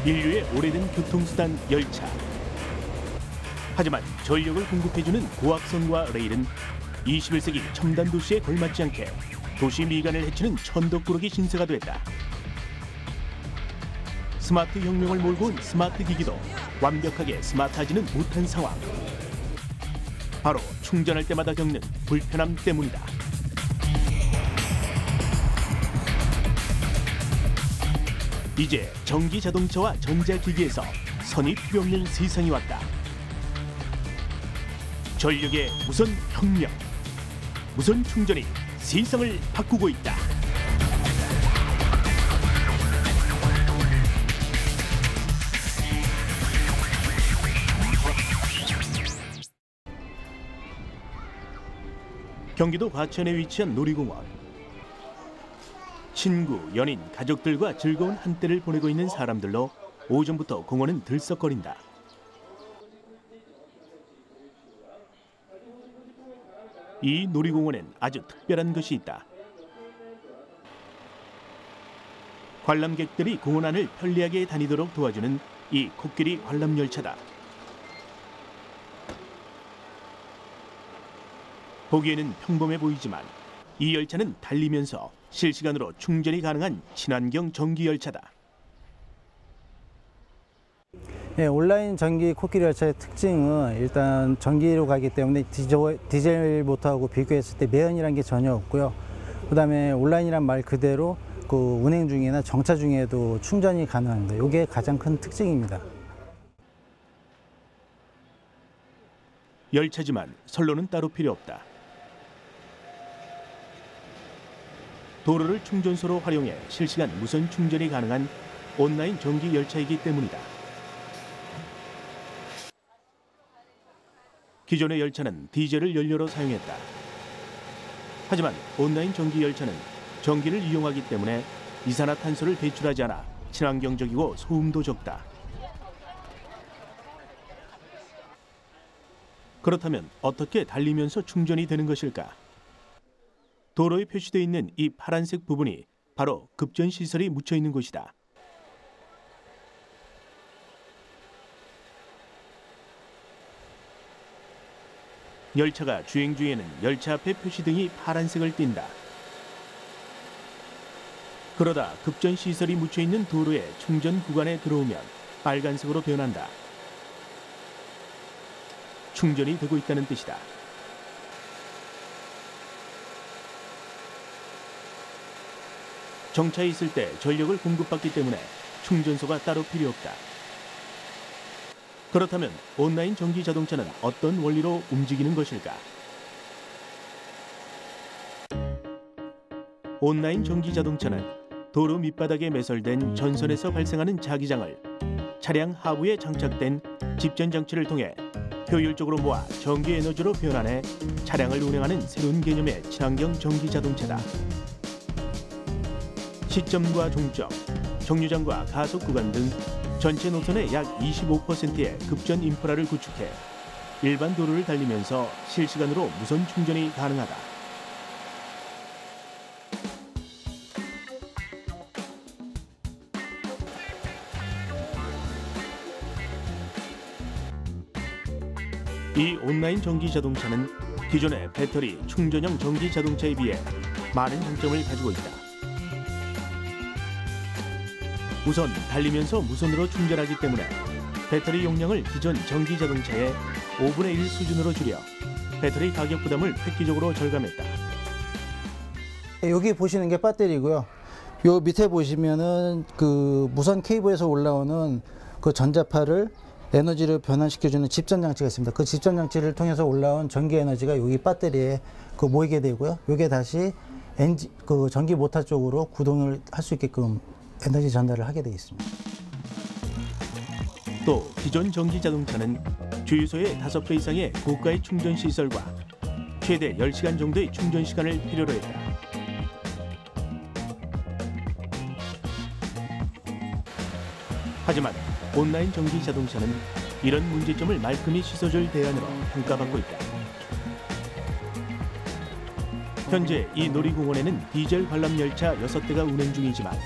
인류의 오래된 교통수단 열차. 하지만 전력을 공급해주는 고압선과 레일은 21세기 첨단 도시에 걸맞지 않게 도시 미관을 해치는 천덕꾸러기 신세가 됐다. 스마트 혁명을 몰고 온 스마트 기기도 완벽하게 스마트하지는 못한 상황. 바로 충전할 때마다 겪는 불편함 때문이다. 이제 전기 자동차와 전자기기에서 선이 필요 없는 세상이 왔다. 전력의 무선 혁명, 무선 충전이 세상을 바꾸고 있다. 경기도 과천에 위치한 놀이공원. 친구, 연인, 가족들과 즐거운 한때를 보내고 있는 사람들로 오전부터 공원은 들썩거린다. 이 놀이공원엔 아주 특별한 것이 있다. 관람객들이 공원 안을 편리하게 다니도록 도와주는 이 코끼리 관람열차다. 보기에는 평범해 보이지만 이 열차는 달리면서 실시간으로 충전이 가능한 친환경 전기열차다. 네, 온라인 전기 코끼리 열차의 특징은 일단 전기로 가기 때문에 디젤 모터하고 비교했을 때 매연이라는 게 전혀 없고요. 그다음에 온라인이란 말 그대로 그 운행 중이나 정차 중에도 충전이 가능합니다. 이게 가장 큰 특징입니다. 열차지만 선로는 따로 필요 없다. 도로를 충전소로 활용해 실시간 무선 충전이 가능한 온라인 전기 열차이기 때문이다. 기존의 열차는 디젤을 연료로 사용했다. 하지만 온라인 전기 열차는 전기를 이용하기 때문에 이산화탄소를 배출하지 않아 친환경적이고 소음도 적다. 그렇다면 어떻게 달리면서 충전이 되는 것일까? 도로에 표시되어 있는 이 파란색 부분이 바로 급전시설이 묻혀 있는 곳이다. 열차가 주행 중에는 열차 앞에 표시등이 파란색을 띈다. 그러다 급전시설이 묻혀 있는 도로의 충전 구간에 들어오면 빨간색으로 변한다. 충전이 되고 있다는 뜻이다. 정차에 있을 때 전력을 공급받기 때문에 충전소가 따로 필요 없다. 그렇다면 온라인 전기 자동차는 어떤 원리로 움직이는 것일까? 온라인 전기 자동차는 도로 밑바닥에 매설된 전선에서 발생하는 자기장을 차량 하부에 장착된 집전 장치를 통해 효율적으로 모아 전기 에너지로 변환해 차량을 운행하는 새로운 개념의 친환경 전기 자동차다. 시점과 종점, 정류장과 가속 구간 등 전체 노선의 약 25%의 급전 인프라를 구축해 일반 도로를 달리면서 실시간으로 무선 충전이 가능하다. 이 온라인 전기 자동차는 기존의 배터리 충전형 전기 자동차에 비해 많은 장점을 가지고 있다. 우선 달리면서 무선으로 충전하기 때문에 배터리 용량을 기존 전기 자동차의 5분의 1 수준으로 줄여 배터리 가격 부담을 획기적으로 절감했다. 여기 보시는 게 배터리고요. 요 밑에 보시면은 그 무선 케이블에서 올라오는 그 전자파를 에너지를 변환시켜주는 집전 장치가 있습니다. 그 집전 장치를 통해서 올라온 전기 에너지가 여기 배터리에 그 모이게 되고요. 요게 다시 그 전기 모터 쪽으로 구동을 할 수 있게끔 에너지 전달을 하게 되어 있습니다. 또 기존 전기 자동차는 주유소의 5배 이상의 고가의 충전 시설과 최대 10시간 정도의 충전 시간을 필요로 했다. 하지만 온라인 전기 자동차는 이런 문제점을 말끔히 씻어줄 대안으로 평가받고 있다. 현재 이 놀이공원에는 디젤 관람 열차 6대가 운행 중이지만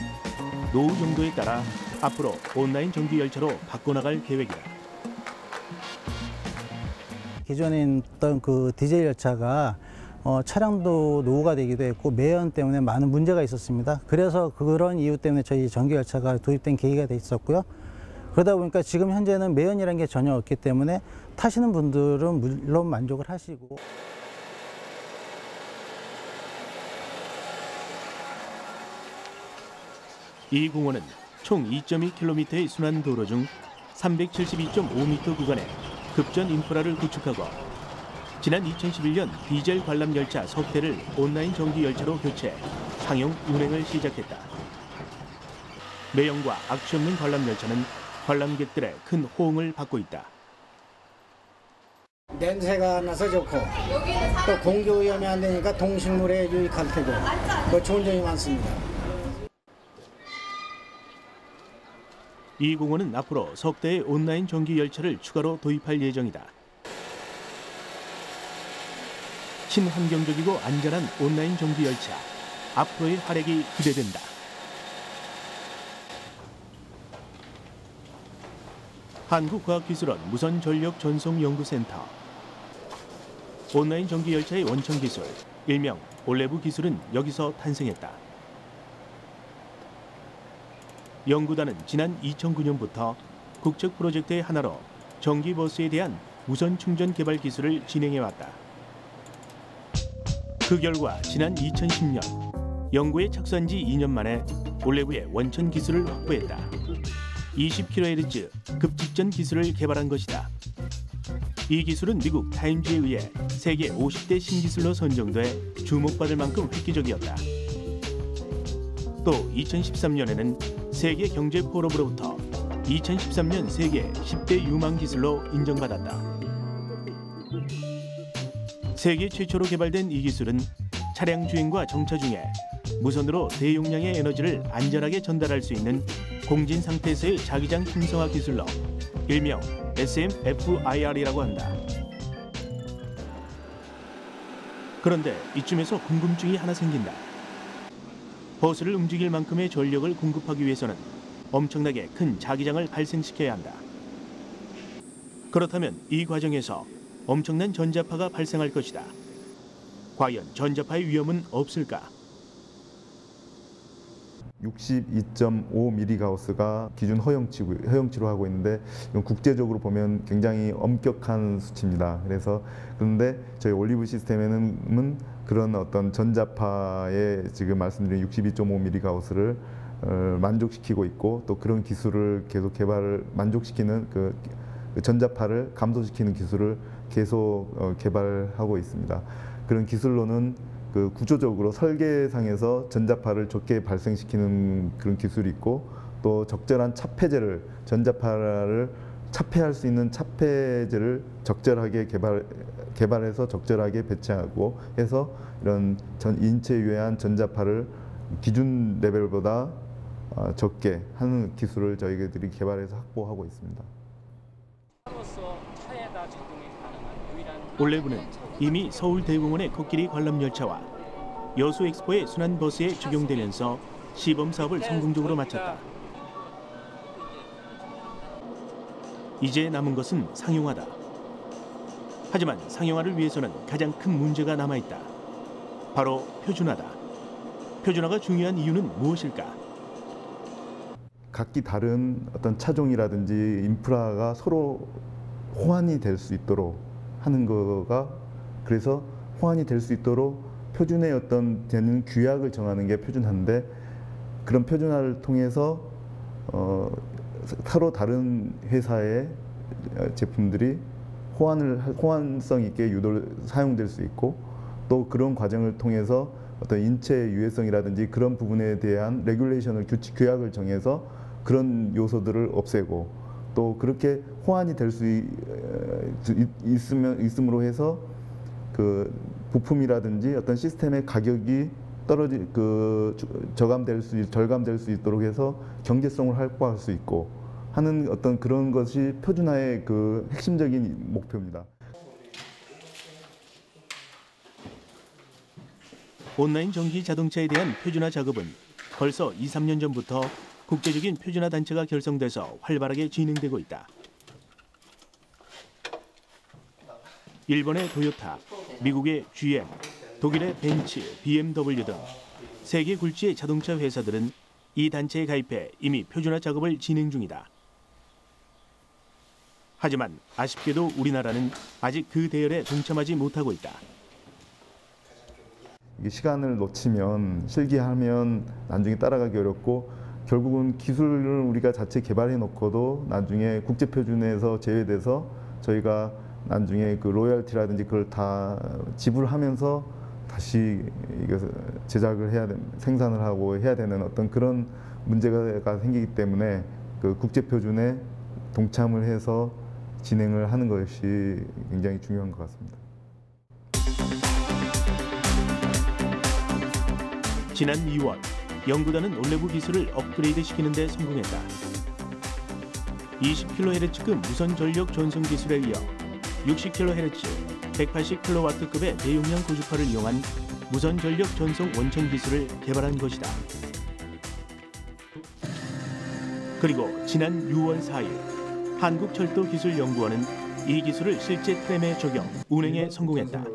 노후 정도에 따라 앞으로 온라인 전기 열차로 바꿔나갈 계획이다. 기존에 있던 그 디젤 열차가 차량도 노후가 되기도 했고 매연 때문에 많은 문제가 있었습니다. 그래서 그런 이유 때문에 저희 전기 열차가 도입된 계기가 돼 있었고요. 그러다 보니까 지금 현재는 매연이라는 게 전혀 없기 때문에 타시는 분들은 물론 만족을 하시고. 이 공원은 총 2.2km의 순환 도로 중 372.5m 구간에 급전 인프라를 구축하고 지난 2011년 디젤 관람 열차 석 대를 온라인 전기 열차로 교체, 상용 운행을 시작했다. 매연과 악취 없는 관람 열차는 관람객들의 큰 호응을 받고 있다. 냄새가 나서 좋고 또 공기 오염이 안 되니까 동식물에 유익할 테고 뭐 좋은 점이 많습니다. 이 공원은 앞으로 석 대의 온라인 전기 열차를 추가로 도입할 예정이다. 친환경적이고 안전한 온라인 전기 열차, 앞으로의 활약이 기대된다. 한국과학기술원 무선전력전송연구센터. 온라인 전기 열차의 원천 기술, 일명 올레브 기술은 여기서 탄생했다. 연구단은 지난 2009년부터 국책 프로젝트의 하나로 전기버스에 대한 무선 충전 개발 기술을 진행해왔다. 그 결과 지난 2010년 연구에 착수한 지 2년 만에 올레브의 원천 기술을 확보했다. 20kHz 급직전 기술을 개발한 것이다. 이 기술은 미국 타임즈에 의해 세계 50대 신기술로 선정돼 주목받을 만큼 획기적이었다. 또 2013년에는 세계경제포럼으로부터 2013년 세계 10대 유망 기술로 인정받았다. 세계 최초로 개발된 이 기술은 차량 주행과 정차 중에 무선으로 대용량의 에너지를 안전하게 전달할 수 있는 공진 상태에서의 자기장 형성화 기술로 일명 SMFIR이라고 한다. 그런데 이쯤에서 궁금증이 하나 생긴다. 버스를 움직일 만큼의 전력을 공급하기 위해서는 엄청나게 큰 자기장을 발생시켜야 한다. 그렇다면 이 과정에서 엄청난 전자파가 발생할 것이다. 과연 전자파의 위험은 없을까? 62.5mHz가 기준 허용치로 하고 있는데 이건 국제적으로 보면 굉장히 엄격한 수치입니다. 그런데 저희 올리브 시스템에는 그런 어떤 전자파에 지금 말씀드린 62.5mHz를 만족시키고 있고 또 그런 기술을 계속 만족시키는 그 전자파를 감소시키는 기술을 계속 개발하고 있습니다. 그런 기술로는 그 구조적으로 설계상에서 전자파를 적게 발생시키는 그런 기술이 있고 또 적절한 차폐제를 전자파를 차폐할 수 있는 차폐제를 적절하게 개발해서 적절하게 배치하고 해서 이런 인체 유해한 전자파를 기준 레벨보다 적게 하는 기술을 저희들이 개발해서 확보하고 있습니다. 올레브는 이미 서울대공원의 코끼리 관람 열차와 여수 엑스포의 순환버스에 적용되면서 시범 사업을 성공적으로 마쳤다. 이제 남은 것은 상용화다. 하지만 상용화를 위해서는 가장 큰 문제가 남아있다. 바로 표준화다. 표준화가 중요한 이유는 무엇일까? 각기 다른 어떤 차종이라든지 인프라가 서로 호환이 될 수 있도록 하는 거가 그래서 호환이 될 수 있도록 표준의 어떤 되는 규약을 정하는 게 표준화인데 그런 표준화를 통해서 서로 다른 회사의 제품들이 호환성 있게 사용될 수 있고 또 그런 과정을 통해서 어떤 인체 유해성이라든지 그런 부분에 대한 레귤레이션을 규약을 정해서 그런 요소들을 없애고 또 그렇게 호환이 될 수 있음으로 해서 그 부품이라든지 어떤 시스템의 가격이 절감될 수 있도록 해서 경제성을 확보할 수 있고 하는 어떤 그런 것이 표준화의 그 핵심적인 목표입니다. 온라인 전기 자동차에 대한 표준화 작업은 벌써 2, 3년 전부터 국제적인 표준화 단체가 결성돼서 활발하게 진행되고 있다. 일본의 토요타, 미국의 GM, 독일의 벤츠, BMW 등 세계 굴지의 자동차 회사들은 이 단체에 가입해 이미 표준화 작업을 진행 중이다. 하지만 아쉽게도 우리나라는 아직 그 대열에 동참하지 못하고 있다. 이게 시간을 놓치면 실기하면 나중에 따라가기 어렵고 결국은 기술을 우리가 자체 개발해 놓고도 나중에 국제 표준에서 제외돼서 저희가 나중에 그 로열티라든지 그걸 다 지불하면서 다시 이거 제작을 해야 생산을 하고 해야 되는 어떤 그런 문제가 생기기 때문에 그 국제 표준에 동참을 해서 진행을 하는 것이 굉장히 중요한 것 같습니다. 지난 2월 연구단은 올레부 기술을 업그레이드 시키는 데 성공했다. 20kHz급 무선 전력 전송 기술에 이어 60kHz, 180kW급의 대용량 고주파를 이용한 무선 전력 전송 원천 기술을 개발한 것이다. 그리고 지난 6월 4일 한국철도기술연구원은 이 기술을 실제 트램에 적용, 운행에 성공했다.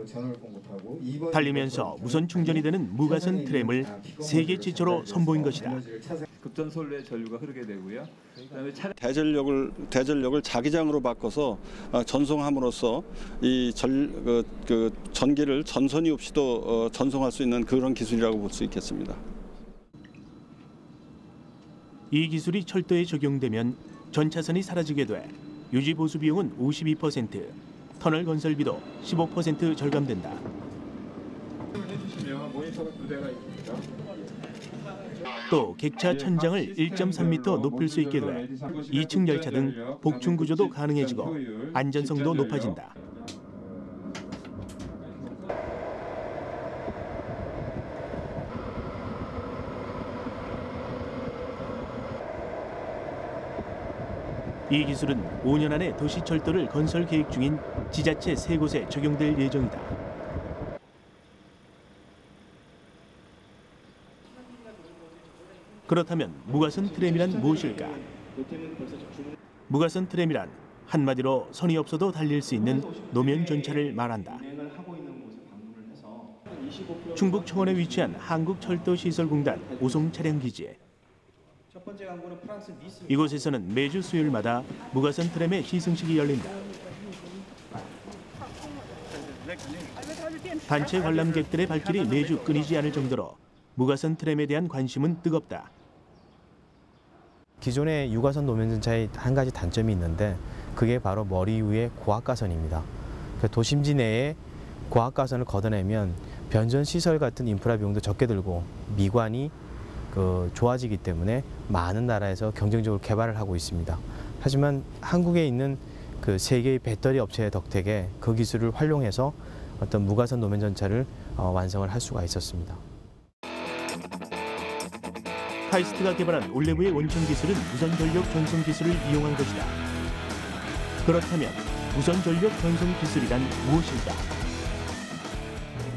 달리면서 무선 충전이 되는 무가선 트램을 세계 최초로 선보인 것이다. 급전솔로의 전류가 흐르게 되고요. 그다음에 대전력을 자기장으로 바꿔서 전송함으로써 이 전기를 전선이 없이도 전송할 수 있는 그런 기술이라고 볼 수 있겠습니다. 이 기술이 철도에 적용되면 전차선이 사라지게 돼 유지 보수 비용은 52%, 터널 건설비도 15% 절감된다. 또 객차 천장을 1.3m 높일 수 있게 돼 2층 열차 등 복층 구조도 가능해지고 안전성도 높아진다. 이 기술은 5년 안에 도시철도를 건설 계획 중인 지자체 3곳에 적용될 예정이다. 그렇다면 무가선 트램이란 무엇일까? 무가선 트램이란 한마디로 선이 없어도 달릴 수 있는 노면 전차를 말한다. 충북 청원에 위치한 한국철도시설공단 오송차량기지. 이곳에서는 매주 수요일마다 무가선 트램의 시승식이 열린다. 단체 관람객들의 발길이 매주 끊이지 않을 정도로 무가선 트램에 대한 관심은 뜨겁다. 기존의 유가선 노면전차의 한 가지 단점이 있는데 그게 바로 머리 위의 고압가선입니다. 도심지 내에 고압가선을 걷어내면 변전 시설 같은 인프라 비용도 적게 들고 미관이 좋아지기 때문에 많은 나라에서 경쟁적으로 개발을 하고 있습니다. 하지만 한국에 있는 그 세계의 배터리 업체의 덕택에 그 기술을 활용해서 어떤 무가선 노면전차를 완성을 할 수가 있었습니다. 카이스트가 개발한 올레부의 원천 기술은 무선 전력 전송 기술을 이용한 것이다. 그렇다면 무선 전력 전송 기술이란 무엇일까?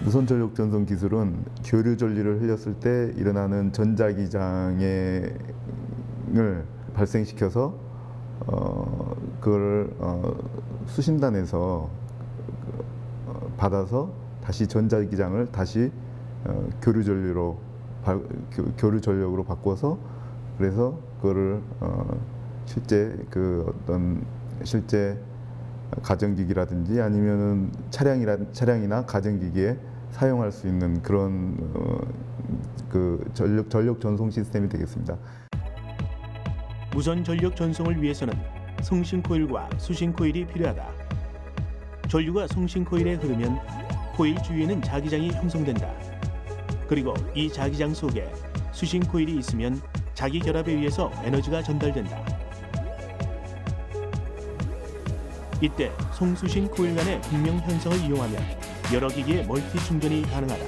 무선 전력 전송 기술은 교류 전류를 흘렸을 때 일어나는 전자기장을 발생시켜서 그걸 수신단에서 받아서 다시 전자기장을 다시 교류 전력으로 바꿔서 그래서 그거를 실제 가정기기라든지 아니면은 차량이나 가정기기에 사용할 수 있는 그런 전력 전송 시스템이 되겠습니다. 무선 전력 전송을 위해서는 송신 코일과 수신 코일이 필요하다. 전류가 송신 코일에 흐르면 코일 주위에는 자기장이 형성된다. 그리고 이 자기장 속에 수신 코일이 있으면 자기 결합에 의해서 에너지가 전달된다. 이때 송수신 코일 간의 분명 현상을 이용하면 여러 기기의 멀티 충전이 가능하다.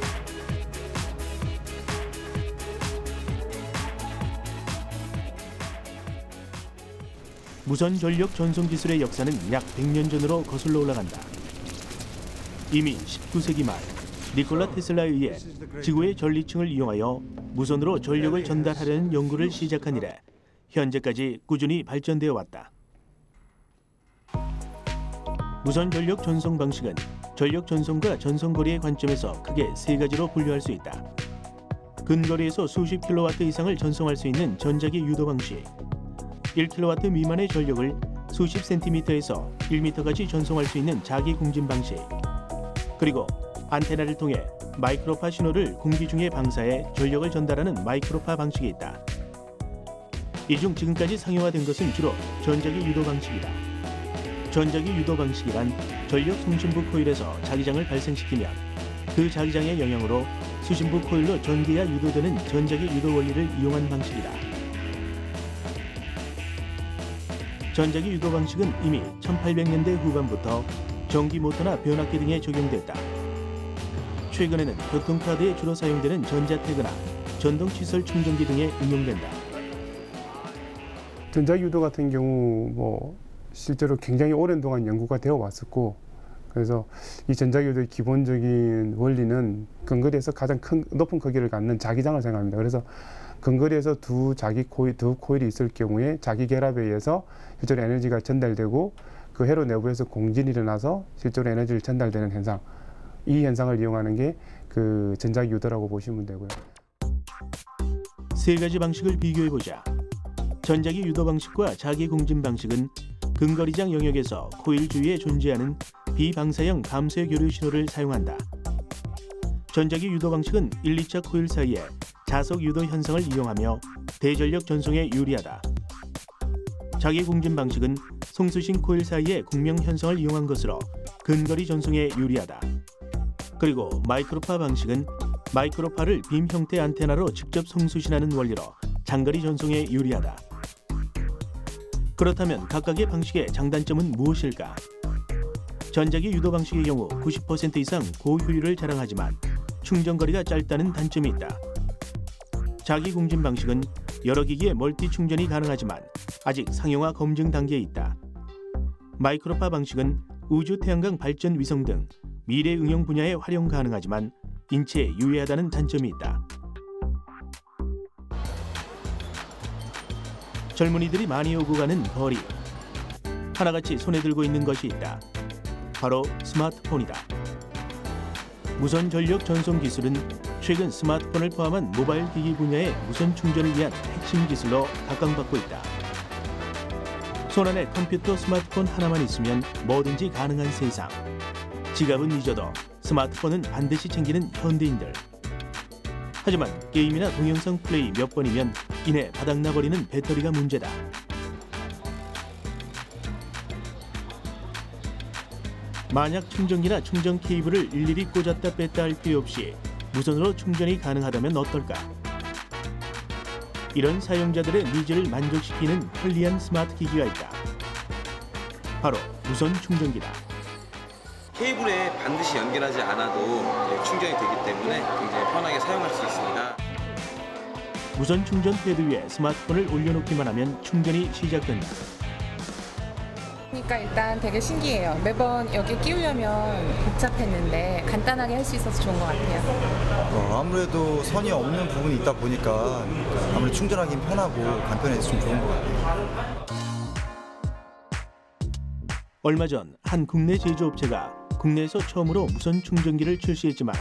무선 전력 전송 기술의 역사는 약 100년 전으로 거슬러 올라간다. 이미 19세기 말 니콜라 테슬라에 의해 지구의 전리층을 이용하여 무선으로 전력을 전달하려는 연구를 시작한 이래 현재까지 꾸준히 발전되어 왔다. 무선 전력 전송 방식은 전력 전송과 전송거리의 관점에서 크게 세 가지로 분류할 수 있다. 근거리에서 수십 킬로와트 이상을 전송할 수 있는 전자기 유도 방식, 1킬로와트 미만의 전력을 수십 센티미터에서 1미터까지 전송할 수 있는 자기 공진 방식, 그리고 안테나를 통해 마이크로파 신호를 공기 중에 방사해 전력을 전달하는 마이크로파 방식이 있다. 이 중 지금까지 상용화된 것은 주로 전자기 유도 방식이다. 전자기 유도 방식이란 전력 송신부 코일에서 자기장을 발생시키면 그 자기장의 영향으로 수신부 코일로 전기가 유도되는 전자기 유도 원리를 이용한 방식이다. 전자기 유도 방식은 이미 1800년대 후반부터 전기 모터나 변압기 등에 적용됐다. 최근에는 교통카드에 주로 사용되는 전자태그나 전동시설 충전기 등에 응용된다. 전자기 유도 같은 경우 실제로 굉장히 오랜 동안 연구가 되어 왔었고, 그래서 이 전자기 유도의 기본적인 원리는 근거리에서 가장 높은 크기를 갖는 자기장을 생각합니다. 그래서 근거리에서 두 코일이 있을 경우에 자기 결합에 의해서 실제로 에너지가 전달되고 그 회로 내부에서 공진이 일어나서 실제로 에너지를 전달되는 현상, 이 현상을 이용하는 게 그 전자기 유도라고 보시면 되고요. 세 가지 방식을 비교해보자. 전자기 유도 방식과 자기 공진 방식은 근거리장 영역에서 코일 주위에 존재하는 비방사형 감쇄 교류 신호를 사용한다. 전자기 유도 방식은 1, 2차 코일 사이에 자석 유도 현상을 이용하며 대전력 전송에 유리하다. 자기 공진 방식은 송수신 코일 사이의 공명 현상을 이용한 것으로 근거리 전송에 유리하다. 그리고 마이크로파 방식은 마이크로파를 빔 형태 안테나로 직접 송수신하는 원리로 장거리 전송에 유리하다. 그렇다면 각각의 방식의 장단점은 무엇일까? 전자기 유도 방식의 경우 90% 이상 고효율을 자랑하지만 충전거리가 짧다는 단점이 있다. 자기 공진 방식은 여러 기기에 멀티 충전이 가능하지만 아직 상용화 검증 단계에 있다. 마이크로파 방식은 우주 태양광 발전 위성 등 미래 응용 분야에 활용 가능하지만 인체에 유해하다는 단점이 있다. 젊은이들이 많이 오고 가는 거리. 하나같이 손에 들고 있는 것이 있다. 바로 스마트폰이다. 무선 전력 전송 기술은 최근 스마트폰을 포함한 모바일 기기 분야의 무선 충전을 위한 핵심 기술로 각광받고 있다. 손안에 컴퓨터 스마트폰 하나만 있으면 뭐든지 가능한 세상. 지갑은 잊어도 스마트폰은 반드시 챙기는 현대인들. 하지만 게임이나 동영상 플레이 몇 번이면 이내 바닥나버리는 배터리가 문제다. 만약 충전기나 충전 케이블을 일일이 꽂았다 뺐다 할 필요 없이 무선으로 충전이 가능하다면 어떨까? 이런 사용자들의 니즈를 만족시키는 편리한 스마트 기기가 있다. 바로 무선 충전기다. 케이블에 반드시 연결하지 않아도 충전이 되기 때문에 굉장히 편하게 사용할 수 있습니다. 무선 충전 패드 위에 스마트폰을 올려놓기만 하면 충전이 시작된다. 그러니까 일단 되게 신기해요. 매번 여기 끼우려면 복잡했는데 간단하게 할 수 있어서 좋은 것 같아요. 아무래도 선이 없는 부분이 있다 보니까 아무래도 충전하기 편하고 간편해서 좀 좋은 것 같아요. 얼마 전 한 국내 제조업체가 국내에서 처음으로 무선 충전기를 출시했지만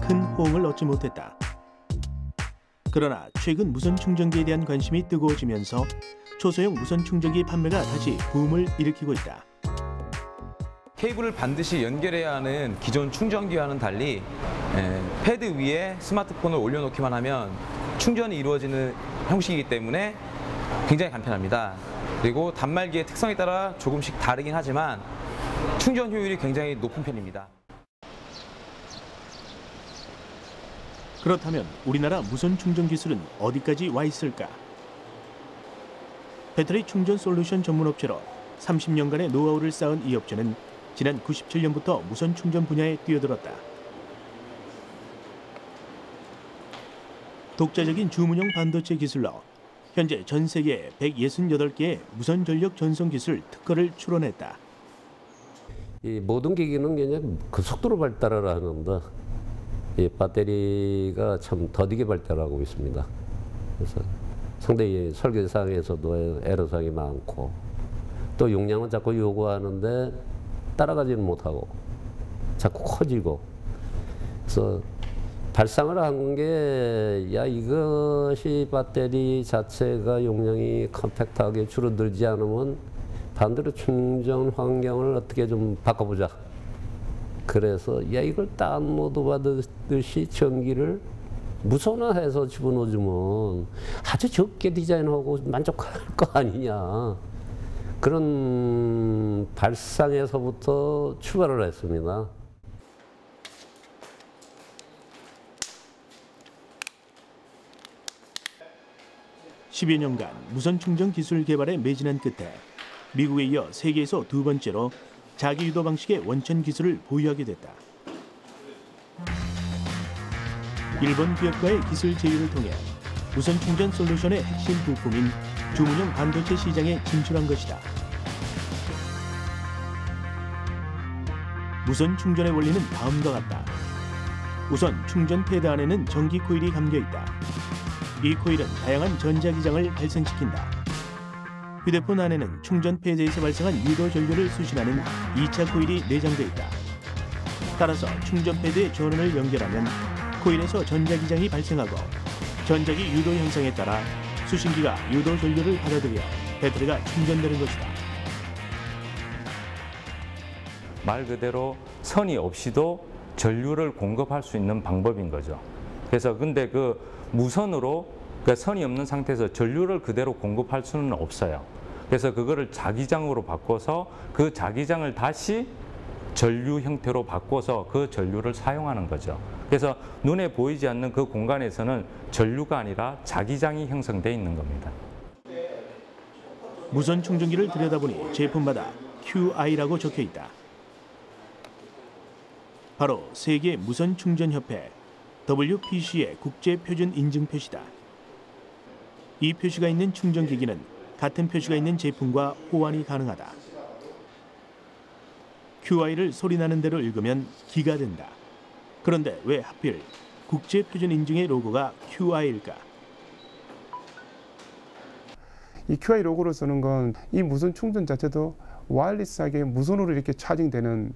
큰 호응을 얻지 못했다. 그러나 최근 무선 충전기에 대한 관심이 뜨거워지면서 초소형 무선 충전기 판매가 다시 붐을 일으키고 있다. 케이블을 반드시 연결해야 하는 기존 충전기와는 달리 패드 위에 스마트폰을 올려놓기만 하면 충전이 이루어지는 형식이기 때문에 굉장히 간편합니다. 그리고 단말기의 특성에 따라 조금씩 다르긴 하지만 충전 효율이 굉장히 높은 편입니다. 그렇다면 우리나라 무선 충전 기술은 어디까지 와 있을까? 배터리 충전 솔루션 전문 업체로 30년간의 노하우를 쌓은 이 업체는 지난 97년부터 무선 충전 분야에 뛰어들었다. 독자적인 주문형 반도체 기술로 현재 전 세계 168개의 무선 전력 전송 기술 특허를 출원했다. 이 모든 기기는 그냥 그 속도로 발달을 하는데 이 배터리가 참 더디게 발달하고 있습니다. 그래서 상당히 설계상에서도 애로사항이 많고 또 용량은 자꾸 요구하는데 따라가지는 못하고 자꾸 커지고 그래서 발상을 한 게 야 이것이 배터리 자체가 용량이 컴팩트하게 줄어들지 않으면 반대로 충전 환경을 어떻게 좀 바꿔보자. 그래서 야 이걸 다운로드 받듯이 전기를 무선화해서 집어넣어주면 아주 적게 디자인하고 만족할 거 아니냐. 그런 발상에서부터 출발을 했습니다. (10여) 년간 무선 충전 기술 개발에 매진한 끝에 미국에 이어 세계에서 두 번째로 자기 유도 방식의 원천 기술을 보유하게 됐다. 일본 기업과의 기술 제휴를 통해 무선 충전 솔루션의 핵심 부품인 주문형 반도체 시장에 진출한 것이다. 무선 충전의 원리는 다음과 같다. 우선 충전 패드 안에는 전기 코일이 감겨 있다. 이 코일은 다양한 전자기장을 발생시킨다. 휴대폰 안에는 충전 패드에서 발생한 유도 전류를 수신하는 2차 코일이 내장돼 있다. 따라서 충전 패드의 전원을 연결하면 코일에서 전자기장이 발생하고 전자기 유도 현상에 따라 수신기가 유도 전류를 받아들여 배터리가 충전되는 것이다. 말 그대로 선이 없이도 전류를 공급할 수 있는 방법인 거죠. 그래서 근데 그 무선으로 그러니까 선이 없는 상태에서 전류를 그대로 공급할 수는 없어요. 그래서 그거를 자기장으로 바꿔서 그 자기장을 다시 전류 형태로 바꿔서 그 전류를 사용하는 거죠. 그래서 눈에 보이지 않는 그 공간에서는 전류가 아니라 자기장이 형성되어 있는 겁니다. 무선 충전기를 들여다보니 제품마다 QI라고 적혀 있다. 바로 세계 무선 충전 협회 WPC의 국제 표준 인증 표시다. 이 표시가 있는 충전기기는 같은 표시가 있는 제품과 호환이 가능하다. QI를 소리나는 대로 읽으면 기가 된다. 그런데 왜 하필 국제 표준 인증의 로고가 QI일까? 이 QI 로고를 쓰는 건 이 무선 충전 자체도 와이어리스하게 무선으로 이렇게 차징되는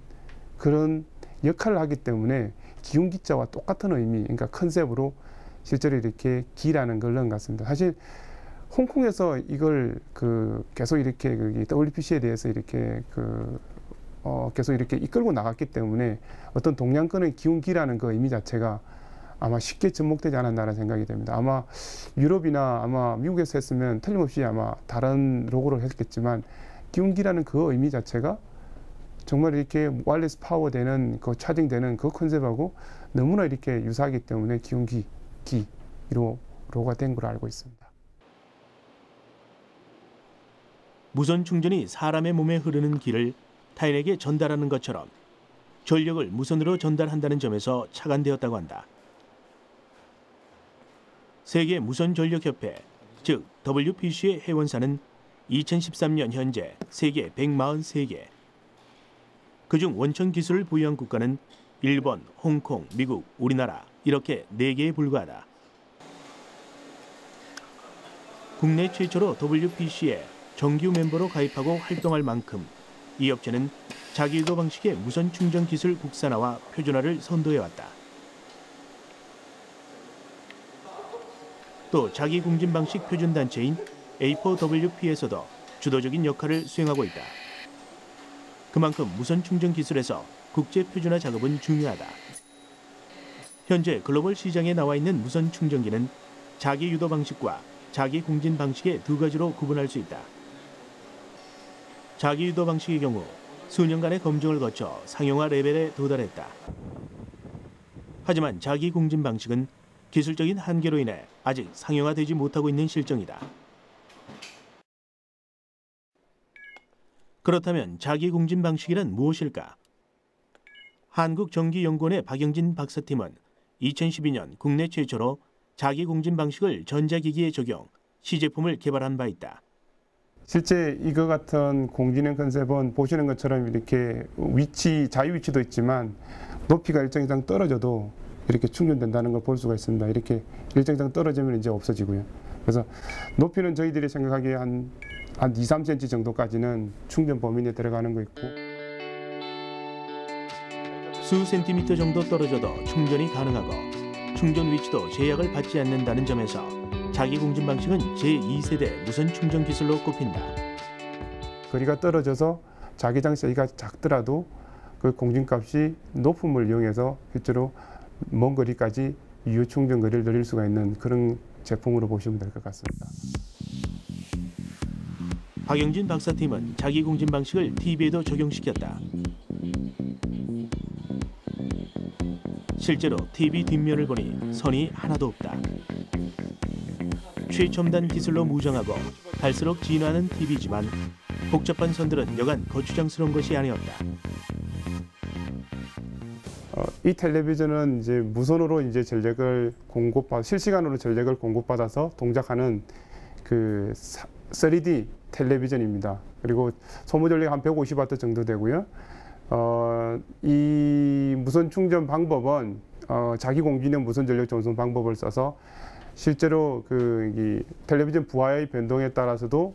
그런 역할을 하기 때문에 기운기자와 똑같은 의미, 그러니까 컨셉으로 실제로 이렇게 기라는 걸 넣은 것 같습니다. 사실 홍콩에서 이걸 계속 이렇게 WPC에 대해서 이렇게 계속 이렇게 이끌고 나갔기 때문에 어떤 동양권의 기운기라는 그 의미 자체가 아마 쉽게 접목되지 않았나라는 생각이 됩니다. 아마 유럽이나 아마 미국에서 했으면 틀림없이 아마 다른 로고를 했겠지만 기운기라는 그 의미 자체가 정말 이렇게 와이어리스 파워되는 그 차징되는 그 컨셉하고 너무나 이렇게 유사하기 때문에 기운기, 기로 로고가 된 걸로 알고 있습니다. 무선 충전이 사람의 몸에 흐르는 기를 타인에게 전달하는 것처럼 전력을 무선으로 전달한다는 점에서 착안되었다고 한다. 세계 무선 전력협회, 즉 WPC의 회원사는 2013년 현재 세계 143개. 그중 원천 기술을 보유한 국가는 일본, 홍콩, 미국, 우리나라 이렇게 4개에 불과하다. 국내 최초로 WPC에 정규 멤버로 가입하고 활동할 만큼 이 업체는 자기유도 방식의 무선 충전 기술 국산화와 표준화를 선도해왔다. 또 자기 공진 방식 표준 단체인 A4WP에서도 주도적인 역할을 수행하고 있다. 그만큼 무선 충전 기술에서 국제 표준화 작업은 중요하다. 현재 글로벌 시장에 나와 있는 무선 충전기는 자기 유도 방식과 자기 공진 방식의 두 가지로 구분할 수 있다. 자기 유도 방식의 경우 수년간의 검증을 거쳐 상용화 레벨에 도달했다. 하지만 자기 공진 방식은 기술적인 한계로 인해 아직 상용화되지 못하고 있는 실정이다. 그렇다면 자기 공진 방식이란 무엇일까? 한국전기연구원의 박영진 박사팀은 2012년 국내 최초로 자기 공진 방식을 전자기기에 적용, 시제품을 개발한 바 있다. 실제 이거 같은 공진형 컨셉은 보시는 것처럼 이렇게 자유 위치도 있지만 높이가 일정 이상 떨어져도 이렇게 충전된다는 걸 볼 수가 있습니다. 이렇게 일정 이상 떨어지면 이제 없어지고요. 그래서 높이는 저희들이 생각하기에 한 2, 3cm 정도까지는 충전 범위 내에 들어가는 거 있고 수 센티미터 정도 떨어져도 충전이 가능하고 충전 위치도 제약을 받지 않는다는 점에서 자기공진 방식은 제2세대 무선 충전 기술로 꼽힌다. 거리가 떨어져서 자기장 사이가 작더라도 그 공진값이 높음을 이용해서 실제로 먼 거리까지 유효 충전 거리를 늘릴 수가 있는 그런 제품으로 보시면 될 것 같습니다. 박영진 박사팀은 자기공진 방식을 TV에도 적용시켰다. 실제로 TV 뒷면을 보니 선이 하나도 없다. 최첨단 기술로 무장하고 갈수록 진화하는 TV지만 복잡한 선들은 여간 거추장스러운 것이 아니었다. 이 텔레비전은 이제 무선으로 이제 전력을 실시간으로 전력을 공급받아서 동작하는 그 3D 텔레비전입니다. 그리고 소모 전력 한 150W 정도 되고요. 이 무선 충전 방법은 자기 공진형 무선 전력 전송 방법을 써서 실제로 이 텔레비전 부하의 변동에 따라서도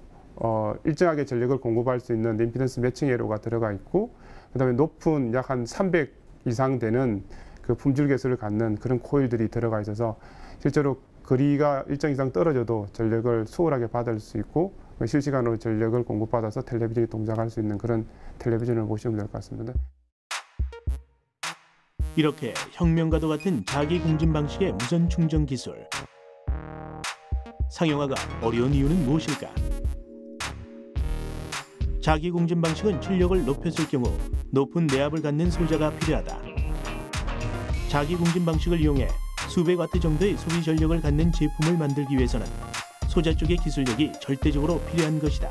일정하게 전력을 공급할 수 있는 임피던스 매칭 회로가 들어가 있고, 그다음에 높은 약 한 300 이상 되는 그 품질 개수를 갖는 그런 코일들이 들어가 있어서 실제로 거리가 일정 이상 떨어져도 전력을 수월하게 받을 수 있고 실시간으로 전력을 공급받아서 텔레비전이 동작할 수 있는 그런 텔레비전을 보시면 될 것 같습니다. 이렇게 혁명과도 같은 자기공진 방식의 무선 충전 기술. 상용화가 어려운 이유는 무엇일까? 자기공진 방식은 출력을 높였을 경우 높은 내압을 갖는 소자가 필요하다. 자기공진 방식을 이용해 수백 와트 정도의 소비 전력을 갖는 제품을 만들기 위해서는 소자 쪽의 기술력이 절대적으로 필요한 것이다.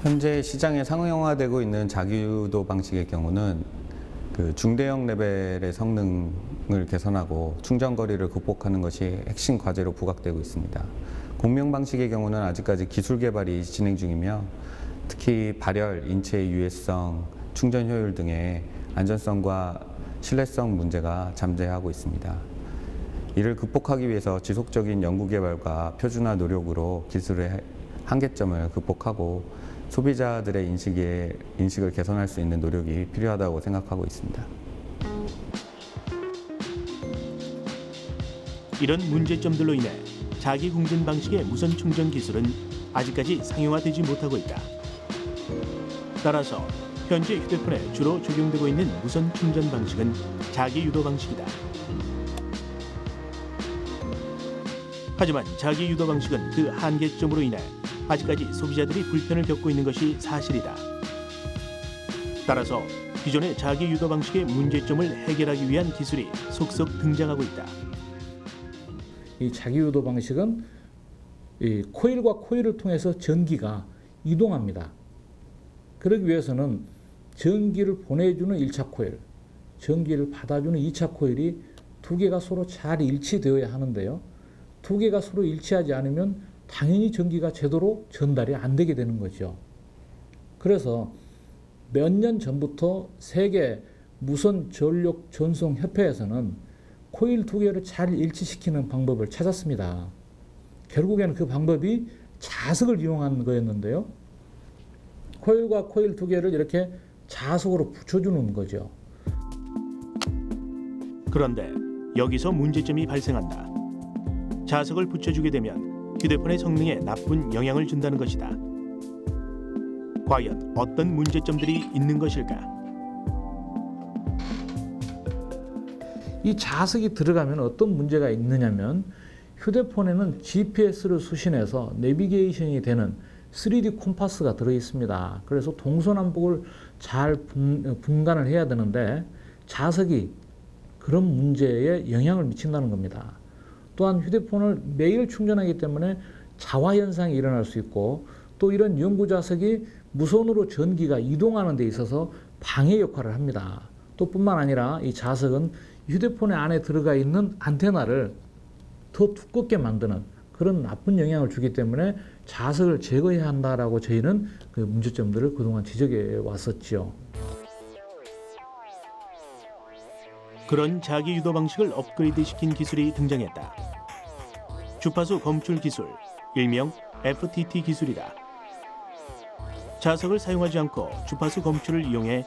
현재 시장에 상용화되고 있는 자기유도 방식의 경우는 그 중대형 레벨의 성능을 개선하고 충전 거리를 극복하는 것이 핵심 과제로 부각되고 있습니다. 공명 방식의 경우는 아직까지 기술 개발이 진행 중이며 특히 발열, 인체의 유해성, 충전 효율 등의 안전성과 신뢰성 문제가 잠재하고 있습니다. 이를 극복하기 위해서 지속적인 연구 개발과 표준화 노력으로 기술의 한계점을 극복하고 소비자들의 인식을 개선할 수 있는 노력이 필요하다고 생각하고 있습니다. 이런 문제점들로 인해 자기공진 방식의 무선 충전 기술은 아직까지 상용화되지 못하고 있다. 따라서 현재 휴대폰에 주로 적용되고 있는 무선 충전 방식은 자기유도 방식이다. 하지만 자기유도 방식은 그 한계점으로 인해 아직까지 소비자들이 불편을 겪고 있는 것이 사실이다. 따라서 기존의 자기유도 방식의 문제점을 해결하기 위한 기술이 속속 등장하고 있다. 이 자기유도 방식은 이 코일과 코일을 통해서 전기가 이동합니다. 그러기 위해서는 전기를 보내주는 1차 코일, 전기를 받아주는 2차 코일이 두 개가 서로 잘 일치되어야 하는데요. 두 개가 서로 일치하지 않으면 당연히 전기가 제대로 전달이 안 되게 되는 거죠. 그래서 몇 년 전부터 세계 무선 전력 전송 협회에서는 코일 두 개를 잘 일치시키는 방법을 찾았습니다. 결국에는 그 방법이 자석을 이용한 거였는데요. 코일과 코일 두 개를 이렇게 자석으로 붙여주는 거죠. 그런데 여기서 문제점이 발생한다. 자석을 붙여주게 되면 휴대폰의 성능에 나쁜 영향을 준다는 것이다. 과연 어떤 문제점들이 있는 것일까? 이 자석이 들어가면 어떤 문제가 있느냐면 휴대폰에는 GPS를 수신해서 내비게이션이 되는 3D 콤파스가 들어 있습니다. 그래서 동서남북을 잘 분간을 해야 되는데 자석이 그런 문제에 영향을 미친다는 겁니다. 또한 휴대폰을 매일 충전하기 때문에 자화 현상이 일어날 수 있고 또 이런 연구 자석이 무선으로 전기가 이동하는 데 있어서 방해 역할을 합니다. 또 뿐만 아니라 이 자석은 휴대폰의 안에 들어가 있는 안테나를 더 두껍게 만드는 그런 나쁜 영향을 주기 때문에 자석을 제거해야 한다라고 저희는 그 문제점들을 그동안 지적해 왔었죠. 그런 자기 유도 방식을 업그레이드시킨 기술이 등장했다. 주파수 검출 기술, 일명 FTT 기술이다. 자석을 사용하지 않고 주파수 검출을 이용해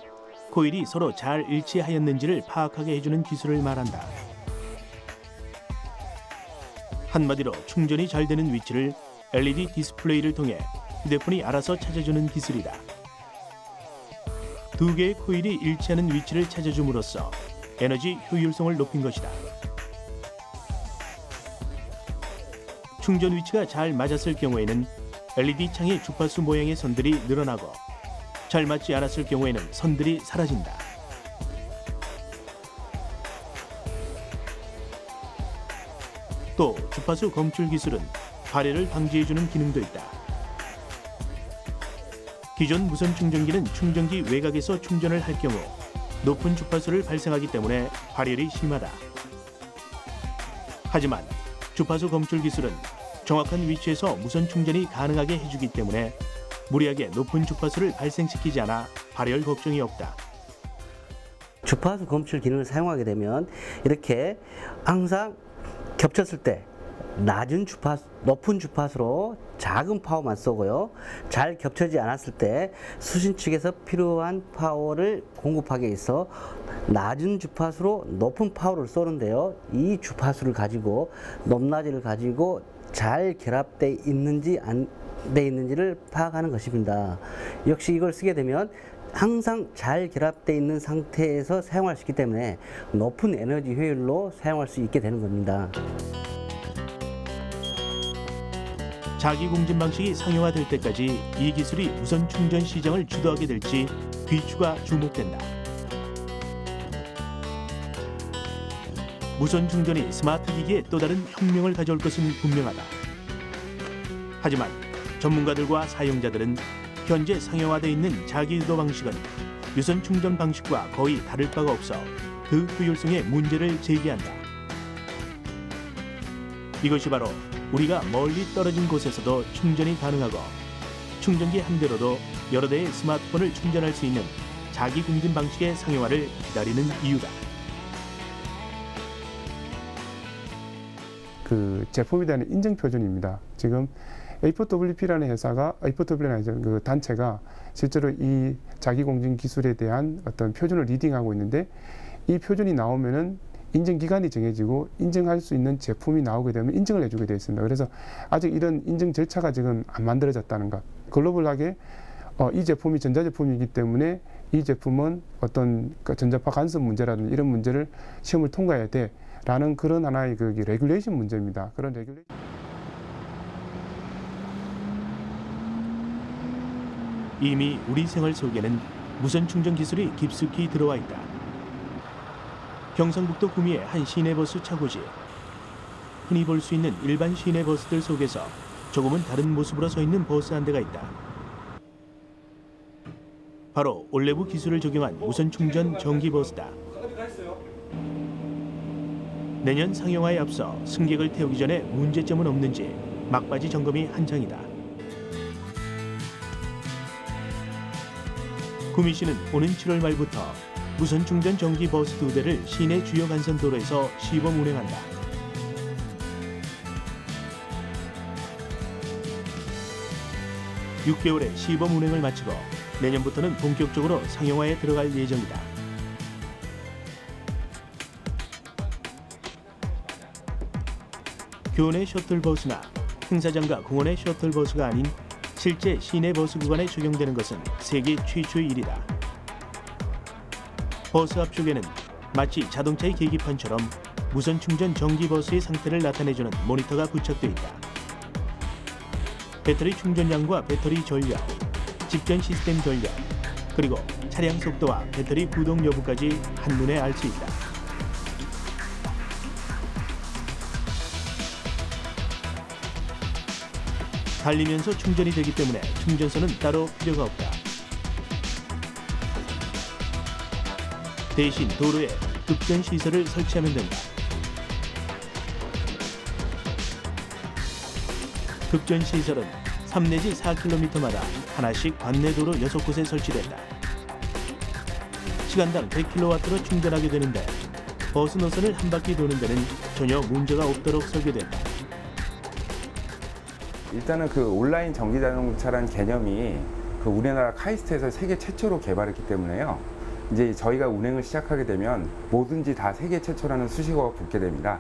코일이 서로 잘 일치하였는지를 파악하게 해주는 기술을 말한다. 한마디로 충전이 잘 되는 위치를 LED 디스플레이를 통해 휴대폰이 알아서 찾아주는 기술이다. 두 개의 코일이 일치하는 위치를 찾아줌으로써 에너지 효율성을 높인 것이다. 충전 위치가 잘 맞았을 경우에는 LED 창의 주파수 모양의 선들이 늘어나고 잘 맞지 않았을 경우에는 선들이 사라진다. 또 주파수 검출 기술은 발열을 방지해주는 기능도 있다. 기존 무선 충전기는 충전기 외곽에서 충전을 할 경우 높은 주파수를 발생하기 때문에 발열이 심하다. 하지만 주파수 검출 기술은 정확한 위치에서 무선 충전이 가능하게 해주기 때문에 무리하게 높은 주파수를 발생시키지 않아 발열 걱정이 없다. 주파수 검출 기능을 사용하게 되면 이렇게 항상 겹쳤을 때 낮은 주파수, 높은 주파수로 작은 파워만 쏘고요. 잘 겹쳐지지 않았을 때 수신 측에서 필요한 파워를 공급하기 위해서 낮은 주파수로 높은 파워를 쏘는데요. 이 주파수를 가지고 높낮이를 가지고 잘 결합되어 있는지 안 돼 있는지를 파악하는 것입니다. 역시 이걸 쓰게 되면 항상 잘 결합되어 있는 상태에서 사용할 수 있기 때문에 높은 에너지 효율로 사용할 수 있게 되는 겁니다. 자기 공진 방식이 상용화될 때까지 이 기술이 무선 충전 시장을 주도하게 될지 귀추가 주목된다. 무선 충전이 스마트 기기에 또 다른 혁명을 가져올 것은 분명하다. 하지만 전문가들과 사용자들은 현재 상용화되어 있는 자기 유도 방식은 유선 충전 방식과 거의 다를 바가 없어 그 효율성에 문제를 제기한다. 이것이 바로 우리가 멀리 떨어진 곳에서도 충전이 가능하고 충전기 한 대로도 여러 대의 스마트폰을 충전할 수 있는 자기 공진 방식의 상용화를 기다리는 이유다. 그 제품에 대한 인증 표준입니다. 지금 A4WP라는 회사가 A4W라는 그 단체가 실제로 이 자기 공진 기술에 대한 어떤 표준을 리딩하고 있는데 이 표준이 나오면은 인증 기간이 정해지고 인증할 수 있는 제품이 나오게 되면 인증을 해주게 되어 있습니다. 그래서 아직 이런 인증 절차가 지금 안 만들어졌다는 것. 글로벌하게 이 제품이 전자제품이기 때문에 이 제품은 어떤 전자파 간섭 문제라든지 이런 문제를 시험을 통과해야 돼라는 그런 하나의 그 레귤레이션 문제입니다. 그런 레귤레이션. 이미 우리 생활 속에는 무선 충전 기술이 깊숙이 들어와 있다. 경상북도 구미의 한 시내버스 차고지. 흔히 볼 수 있는 일반 시내버스들 속에서 조금은 다른 모습으로 서 있는 버스 한 대가 있다. 바로 올레브 기술을 적용한 무선 충전 전기버스다. 내년 상용화에 앞서 승객을 태우기 전에 문제점은 없는지 막바지 점검이 한창이다. 구미시는 오는 7월 말부터 무선 충전 전기 버스 2대를 시내 주요 간선 도로에서 시범 운행한다. (6개월의) 시범 운행을 마치고 내년부터는 본격적으로 상용화에 들어갈 예정이다. 교내 셔틀버스나 행사장과 공원의 셔틀버스가 아닌 실제 시내 버스 구간에 적용되는 것은 세계 최초의 일이다. 버스 앞쪽에는 마치 자동차의 계기판처럼 무선 충전 전기버스의 상태를 나타내주는 모니터가 부착되어 있다. 배터리 충전량과 배터리 전력, 집전 시스템 전력, 그리고 차량 속도와 배터리 구동 여부까지 한눈에 알 수 있다. 달리면서 충전이 되기 때문에 충전소는 따로 필요가 없다. 대신 도로에 급전 시설을 설치하면 된다. 급전 시설은 3 내지 4km마다 하나씩 관내도로 6곳에 설치된다. 시간당 100kW로 충전하게 되는데 버스 노선을 한 바퀴 도는 데는 전혀 문제가 없도록 설계된다. 일단은 그 온라인 전기자동차라는 개념이 그 우리나라 카이스트에서 세계 최초로 개발했기 때문에요. 이제 저희가 운행을 시작하게 되면 뭐든지 다 세계 최초라는 수식어가 붙게 됩니다.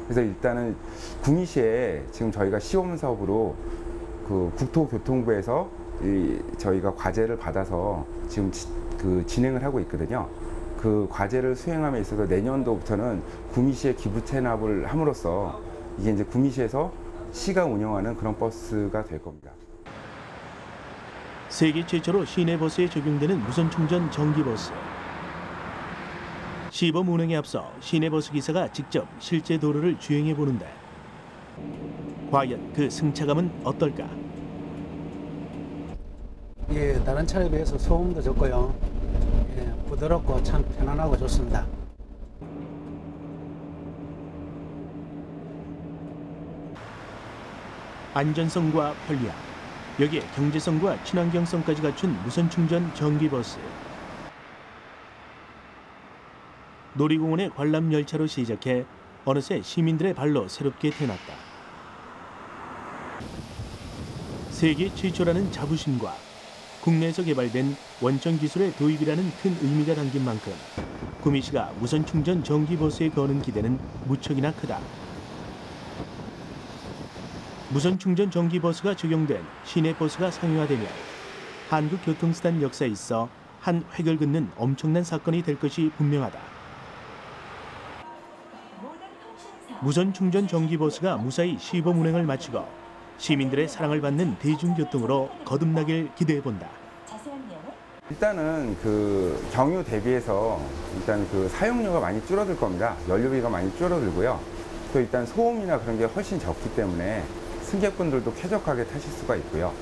그래서 일단은 구미시에 지금 저희가 시범 사업으로 그 국토교통부에서 저희가 과제를 받아서 지금 진행을 하고 있거든요. 그 과제를 수행함에 있어서 내년도부터는 구미시에 기부 체납을 함으로써 이게 이제 구미시에서 시가 운영하는 그런 버스가 될 겁니다. 세계 최초로 시내버스에 적용되는 무선 충전 전기버스. 시범 운행에 앞서 시내버스 기사가 직접 실제 도로를 주행해 보는데 과연 그 승차감은 어떨까? 예, 다른 차에 비해서 소음도 적고요. 예, 부드럽고 참 편안하고 좋습니다. 안전성과 편리함, 여기에 경제성과 친환경성까지 갖춘 무선 충전 전기버스. 놀이공원의 관람 열차로 시작해 어느새 시민들의 발로 새롭게 태어났다. 세계 최초라는 자부심과 국내에서 개발된 원천 기술의 도입이라는 큰 의미가 담긴 만큼 구미시가 무선 충전 전기버스에 거는 기대는 무척이나 크다. 무선 충전 전기버스가 적용된 시내버스가 상용화되면 한국 교통수단 역사에 있어 한 획을 긋는 엄청난 사건이 될 것이 분명하다. 무선 충전 전기버스가 무사히 시범 운행을 마치고 시민들의 사랑을 받는 대중교통으로 거듭나길 기대해본다. 일단은 그 경유 대비해서 일단 그 사용료가 많이 줄어들 겁니다. 연료비가 많이 줄어들고요. 또 일단 소음이나 그런 게 훨씬 적기 때문에 승객분들도 쾌적하게 타실 수가 있고요.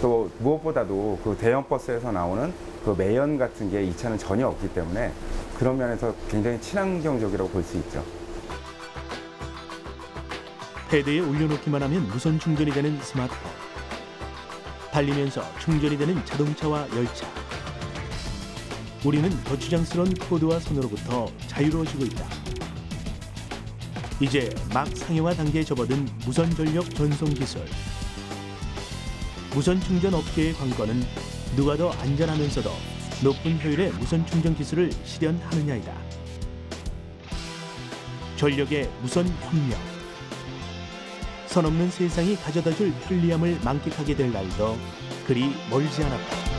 또 무엇보다도 그 대형 버스에서 나오는 그 매연 같은 게 이 차는 전혀 없기 때문에 그런 면에서 굉장히 친환경적이라고 볼 수 있죠. 패드에 올려놓기만 하면 무선 충전이 되는 스마트폰. 달리면서 충전이 되는 자동차와 열차. 우리는 거추장스러운 코드와 선으로부터 자유로워지고 있다. 이제 막 상용화 단계에 접어든 무선 전력 전송 기술. 무선 충전 업계의 관건은 누가 더 안전하면서도 높은 효율의 무선 충전 기술을 실현하느냐이다. 전력의 무선 혁명. 선 없는 세상이 가져다줄 편리함을 만끽하게 될 날도 그리 멀지 않았다.